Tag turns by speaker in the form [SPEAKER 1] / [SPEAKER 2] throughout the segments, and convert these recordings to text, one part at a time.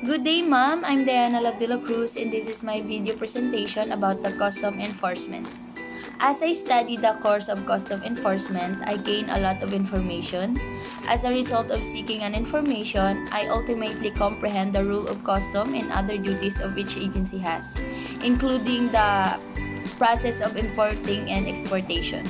[SPEAKER 1] Good day, ma'am. I'm Diana Labdila Cruz, and this is my video presentation about the custom enforcement. As I study the course of custom enforcement, I gain a lot of information. As a result of seeking an information, I ultimately comprehend the rule of custom and other duties of each agency has, including the process of importing and exportation.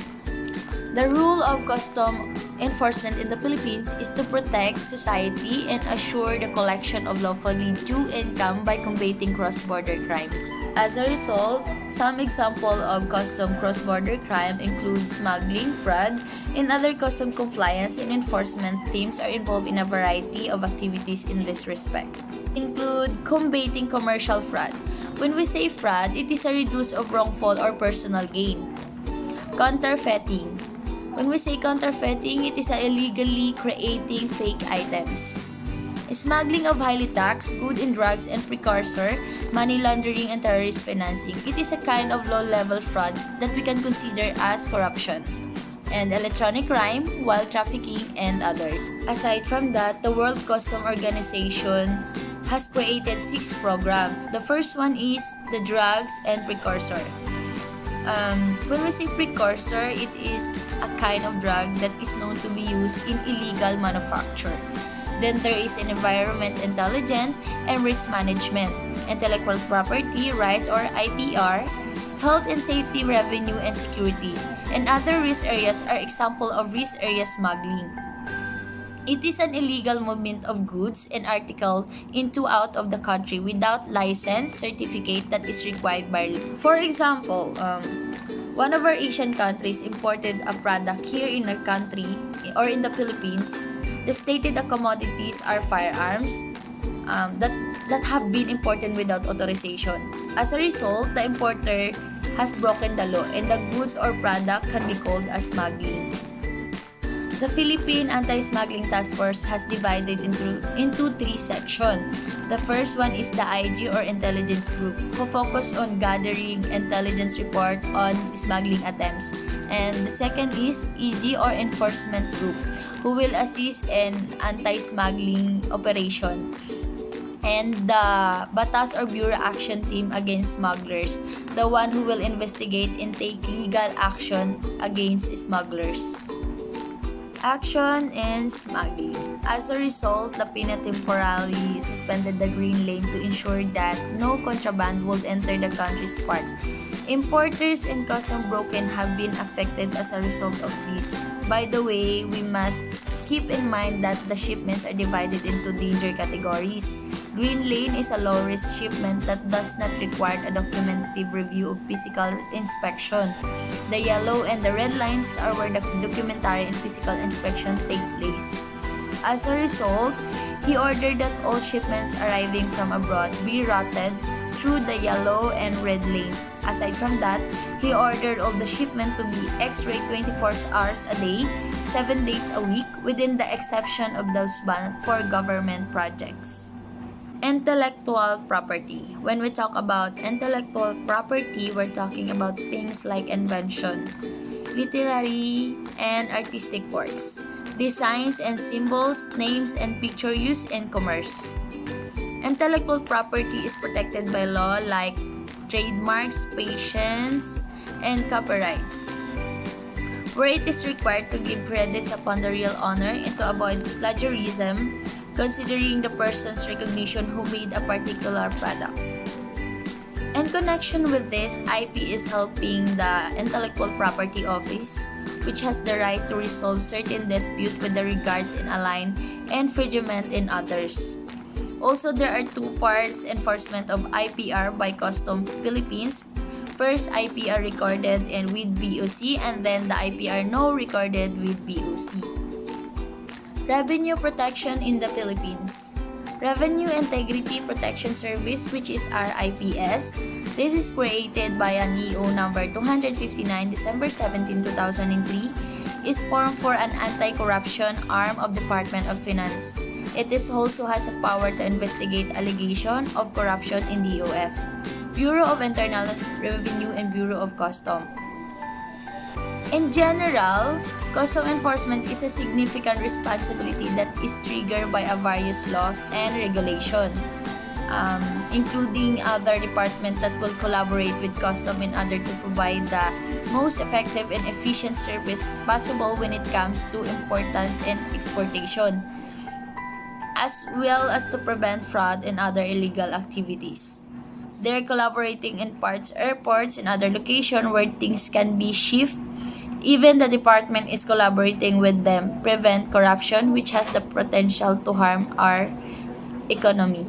[SPEAKER 1] The rule of custom enforcement in the Philippines is to protect society and assure the collection of lawfully due income by combating cross-border crimes. As a result, some example of custom cross-border crime include smuggling, fraud, and other custom compliance and enforcement teams are involved in a variety of activities in this respect. Include combating commercial fraud. When we say fraud, it is a reduce of wrongful or personal gain. Counterfeiting. When we say counterfeiting, it is illegally creating fake items. Smuggling of highly taxed goods and drugs and precursor, money laundering and terrorist financing. It is a kind of low-level fraud that we can consider as corruption. And electronic crime, wild trafficking, and others. Aside from that, the World Customs Organization has created 6 programs. The first one is the drugs and precursor. When we say precursor, it is a kind of drug that is known to be used in illegal manufacture. Then there is an environment intelligence and risk management, intellectual property rights or IPR, health and safety, revenue and security, and other risk areas are example of risk area smuggling. It is an illegal movement of goods and article into out of the country without license certificate that is required by law. For example, one of our Asian countries imported a product here in our country or in the Philippines. The stated commodities are firearms that have been imported without authorization. As a result, the importer has broken the law and the goods or product can be called as smuggling. The Philippine Anti-Smuggling Task Force has divided into 3 sections. The first one is the IG or intelligence group who focus on gathering intelligence report on smuggling attempts. And the second is EG or enforcement group who will assist in anti-smuggling operation. And the Batas or Bureau Action Team against smugglers, the one who will investigate and take legal action against smugglers. Action in smuggling. As a result, the PINA temporarily suspended the green lane to ensure that no contraband would enter the country's part. Importers and customs broken have been affected as a result of this. By the way, we must keep in mind that the shipments are divided into danger categories. Green lane is a low-risk shipment that does not require a documentive review of physical inspection. The yellow and the red lines are where the documentary and physical inspection take place. As a result, he ordered that all shipments arriving from abroad be routed through the yellow and red lanes. Aside from that, he ordered all the shipment to be X-ray 24 hours a day, 7 days a week, within the exception of those banned for government projects. Intellectual property. When we talk about intellectual property, we're talking about things like invention, literary and artistic works, designs and symbols, names and picture used in commerce. Intellectual property is protected by law like trademarks, patents, and copyrights, where it is required to give credits upon the real owner and to avoid plagiarism, considering the person's recognition who made a particular product. In connection with this, IP is helping the Intellectual Property Office, which has the right to resolve certain disputes with the regards in align infringement in others. Also, there are 2 parts enforcement of IPR by Customs Philippines. First, IPR recorded and with BOC, and then the IPR no recorded with BOC. Revenue protection in the Philippines. Revenue Integrity Protection Service, which is RIPS. This is created by an EO number 259 December 17, 2003, is formed for an anti-corruption arm of Department of Finance. It also has a power to investigate allegation of corruption in DOF, Bureau of Internal Revenue and Bureau of Customs. In general, custom enforcement is a significant responsibility that is triggered by various laws and regulations. including other departments that will collaborate with custom in order to provide the most effective and efficient service possible when it comes to importance and exportation, as well as to prevent fraud and other illegal activities. They're collaborating in parts airports and other locations where things can be shipped. Even the department is collaborating with them, prevent corruption, which has the potential to harm our economy.